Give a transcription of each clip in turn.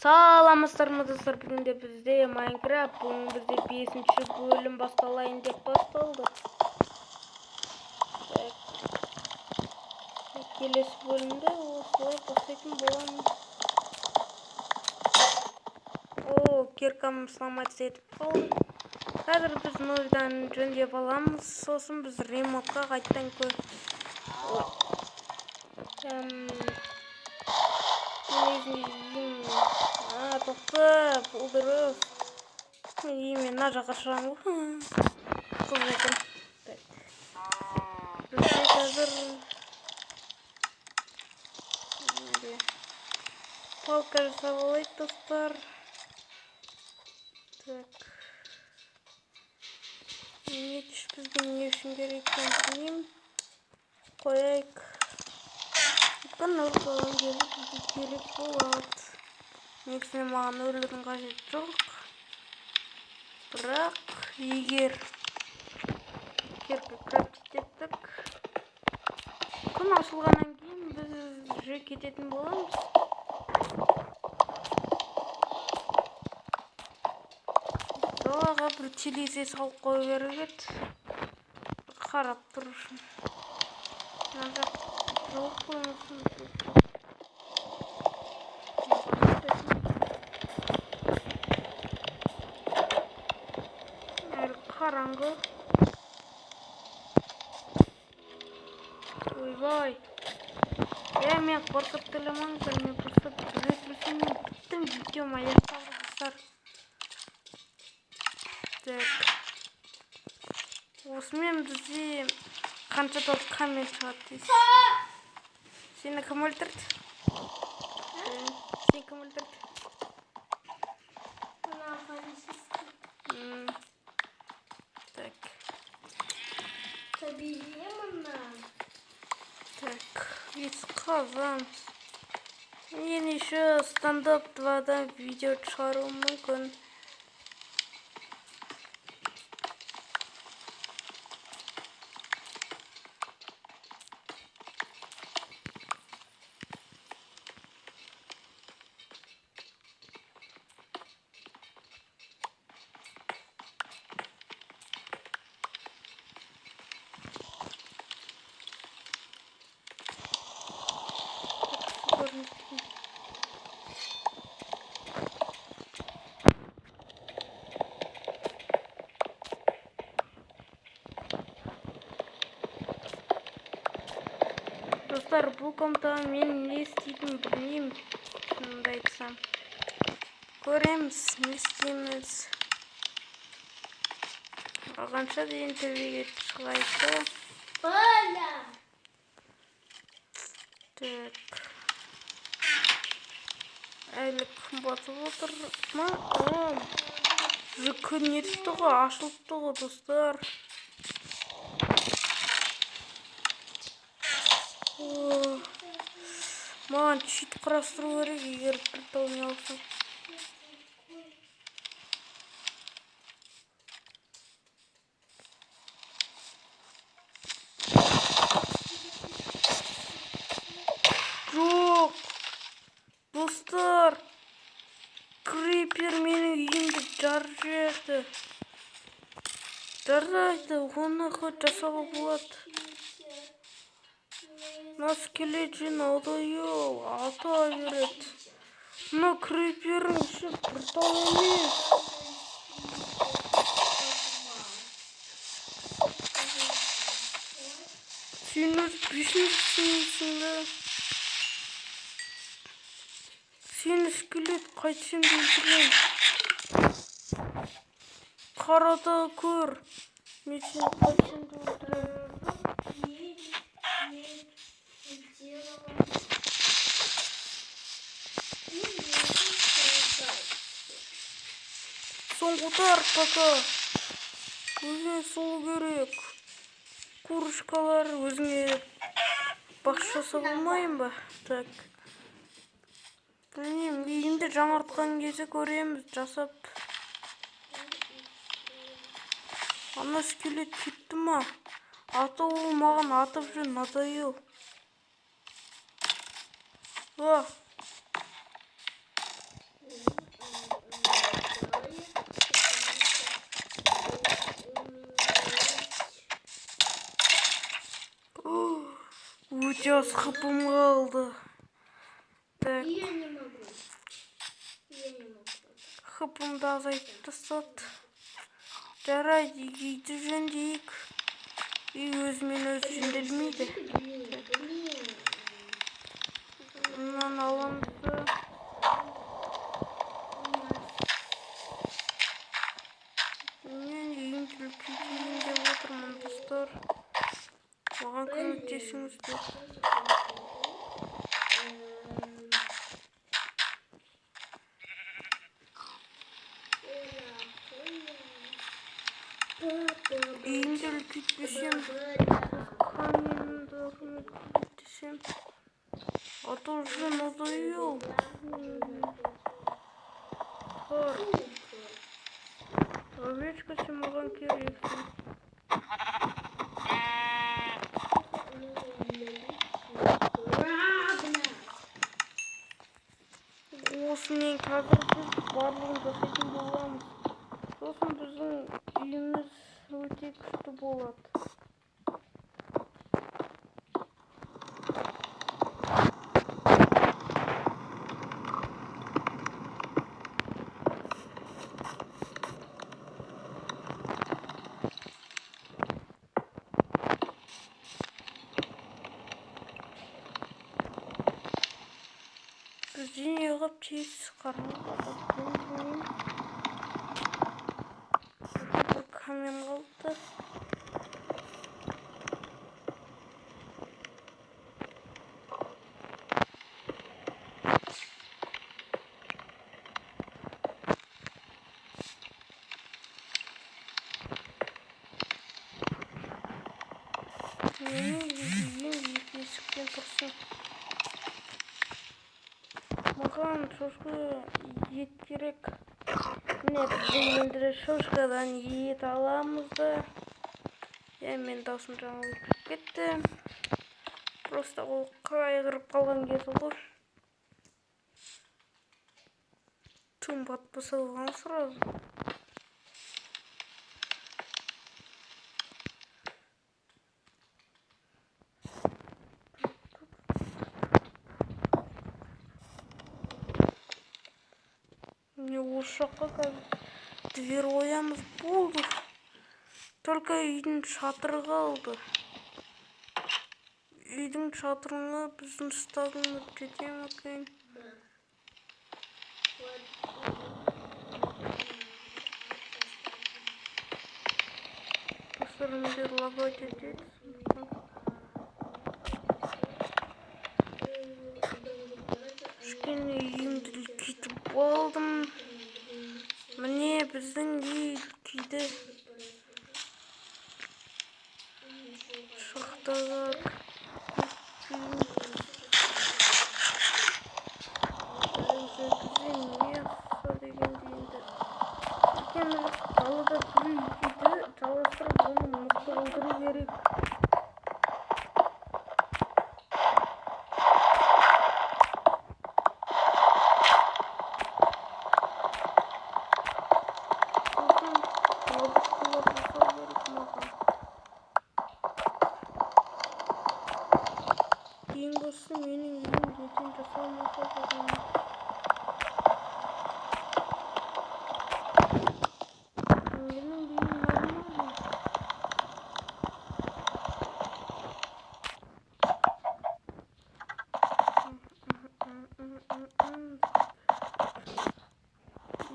Саламатсыздар ма достар, бүгінде бізде Майнкрафт, бүгін бізде 5-ші бөлім басталайын деп басталды. Келесі бөлімде осылай бастайтын боламын. Киркам сломаться етіп қалды. Қазір біз нөлден жөндеп аламыз, сосын біз ремонтқа қайттан тоқты, бұл дұрыс. Мен мына жаққа шығамын. Қыз екен. Бізде қазір палка жасап алайық, достар. Біздің не үшін керек екенін білмеймін. Қояйық. Мүмкін ұрпағын бізге керек болады. Негізінде маған өлудің қажеті жоқ. Бірақ егер керкі крафтить еттік, күн ашылғаннан кейін біз уже кететін боламыз. Далаға бір терезе салып қою керек еді. Қарап тұру үшін. Мына жақ жауып қоймасын. Қараңғы. Ойбай. Мен қорқып тілемаңыздар, мен просто білесің, мен біттім, видеом аяқталды, достар. Осымен бізде қанша топ коммент шығады дейсіз. Сені кім өлтірді? Сені кім өлтірді? Весь қазан. Мен еще стендап 2-да видео шығаруым мүмкін. Достар, бұл комнатада мен не істейтінін білмеймін, шынымды айтсам. Көреміз, не істейміз. Алғанша дейін төбеге шығайық. Әлі күн батып отыр ма? Күн нетіпті ғой, ашылыпты ғой, достар. Маған чит құрастыру керек, егер бір тауын алсам. Жоқ! Достар! Крипер менің үйімді жарып жіберді. Жарайды, оны хоть жасауға болады. Мына скелет жинауды ата береді. Мына крипердің іші біртау емес. Сен өз бешінсің бе? Сені скелет қайтсем де өлтірген. Қарада көр. Мен сені қайтсем де өлтірген. Соңғыдар пока. Өзіңе сол керек. Курышкалар өзіңе бақшы жасап алмайын ба? Так. Білмеймін, үйімді жаңартқан кезде көреміз, жасап. Ана скелет кетті ма? Аты ол маған атып жүр, надоел. Өте аз хпым қалды. Так. Хпымды азайтып тастады. Жарайды, үйді жөндейік. Үй өзімен өзі жөнделмейді. Мынаны аламыз. Мен үйімді үлкейтейін деп отырмын, достар. Маған көмектесіңіздер. Үйімді үлкейтпесем, каменімді үлкейтсем, а то уже надоел. Овечка маған керексің. Осымен қазір біз барлығын жасайтын боламыз. Сосын біздің үйіміз өте күшті болады. Бізден еғіп тез қараңғы. Бір камен қалды. Есіктен тұрсын. Маған шошқа ет керек. Міне біздің енді шошқадан ет аламыз да. Мен даусым жаңа өтіп кетті. Просто ол қайғырып қалған кезі ғой. Тым батпаса оған сразу. Мне осы жаққа қазір дверь оямыз болды. Только үйдің шатыры қалды. Үйдің шатырына біздің ұстағымыз жете ме екен? Достарымды лагать етеді. Кішкене үйімді үлкейтіп болдым. Міне біздің үй үлкейді. Шықтағы далада бір үйді жалғастырып оны мықты қылдыру керек. Ең бастысы менің үйім ертең жасалмаса болғаны. Менің үйім нормально.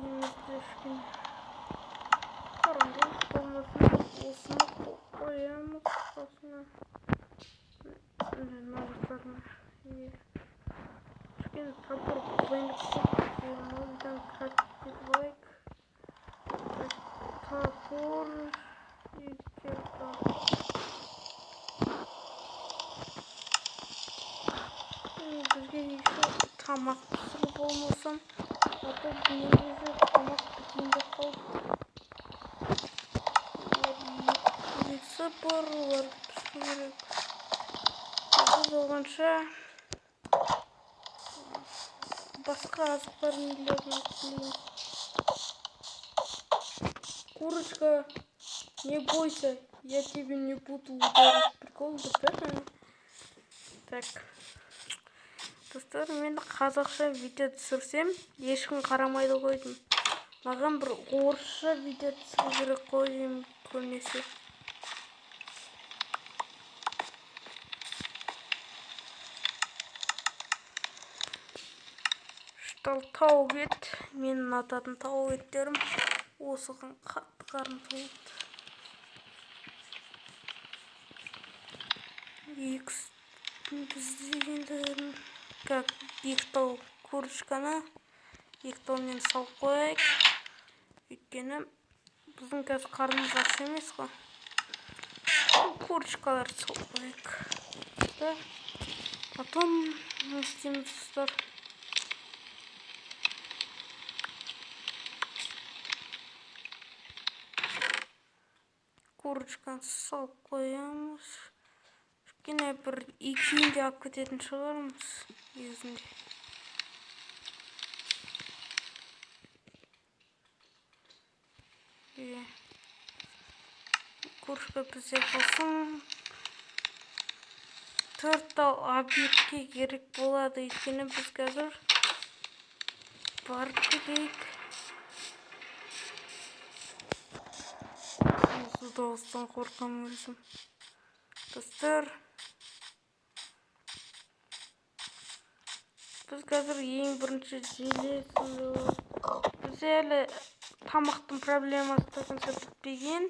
Үйімізді кішкене қараңғылық болмасын, осыны қоямыз қасына. Мына жақтарына кішкене топор қойып нолдан крафтить лайк. Топор и кирка. Бізге еще тамақ пісіріп болмасам, а то негізі тамақ бітейінде қалды. Есі бар, оларды пісіру керек. Болғанша басқа азықтар нелерін тілеймін. Курочка, не бойся, я тебе не буду ударить. Прикол, да? Так. Достар, мен қазақша видео түсірсем, ешкім қарамайды қойдым. Маған бір орысша видео түсіру керек қойдым көбінесе. Штал тауық ет, менің ататын тауық еттерім осыған қатты қарым толды. Бізде енді екі тау курочканы екі таумен салып қойайық. Өйткені біздің қазір қарнымыз аш емес қой. Курочкаларды салып қойайық. Потом не істейміз достар. Курочканы салып қоямыз. Өйткені бір екеуін де алып кететін шығармыз негізінде. Курочка бізде қалсын. 4 тал объектке керек болады. Өйткені біз қазір барып кетейік. Осы дауыстан қорқам өзім. Достар, біз қазір ең бірінші желесінде біз әлі тамақтың проблемасы тақынша бітпеген.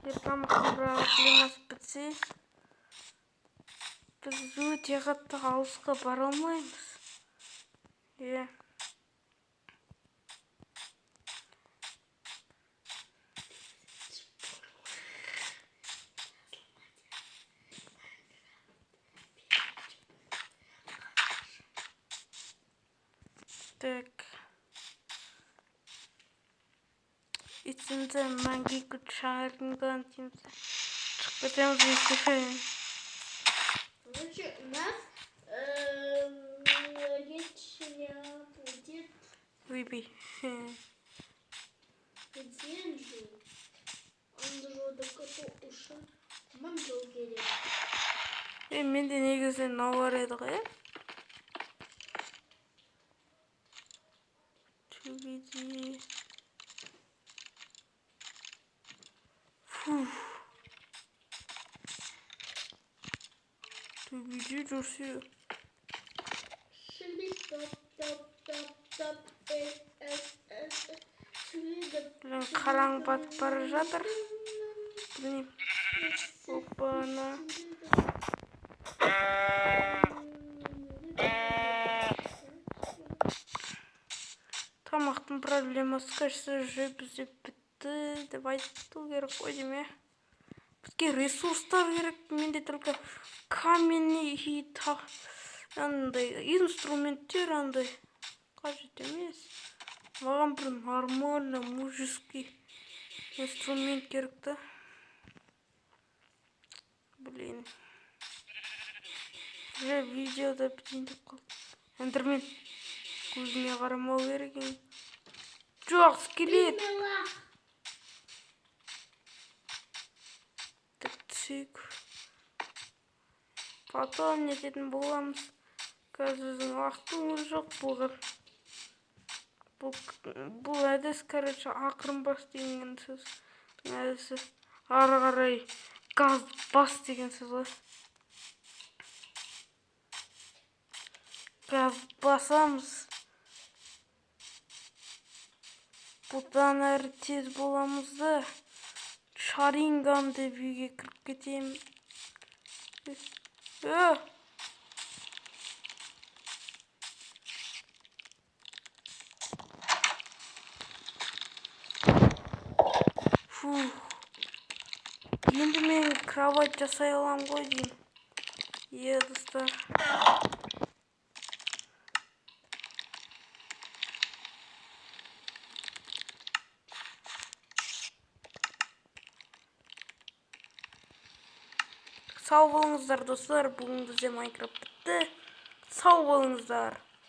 Тамақтың проблемасы бітсе, біз өте қатты алысқа бара алмаймыз. Так. İçinde mangi çağırından kimse çıkacağımız bir şey. Короче, у нас речня будет. Выбей. Где же? Андрода коту уши. Мандол керек. Мен де негізінен мынау бар еді ғой. Төбеде. Төбеде жүрсе. Қараң батып бара жатыр. Білмеймін. Опана. Тамақтың проблемасы кажется уже бізде бітті деп айту керек қой дейме. Бізге ресурстар керек. Менде только каменный и андай инструменттер андай қажет емес. Маған бір нормально мужеский инструмент керек та. Блин. Уже видеода бітейін деп қалды. Эндермен көзіме қарамау керек. Жоқ, скелет. Тік. Потом не ететін боламыз. Қазір уақытымыз жоқ болған. Бұл әдіс, короче, ақырын бас деген сөз. Әдісі ары қарай газ бас деген сөз ғой. Газ басамыз. Бұдан әрі тез боламыз да. Шаринган деп үйге кіріп кетем. Енді мен кровать жасай алам ғой деймін. Достар. Сау болыңыздар достар. Бүгін бізде Майнкрафт бітті. Сау болыңыздар.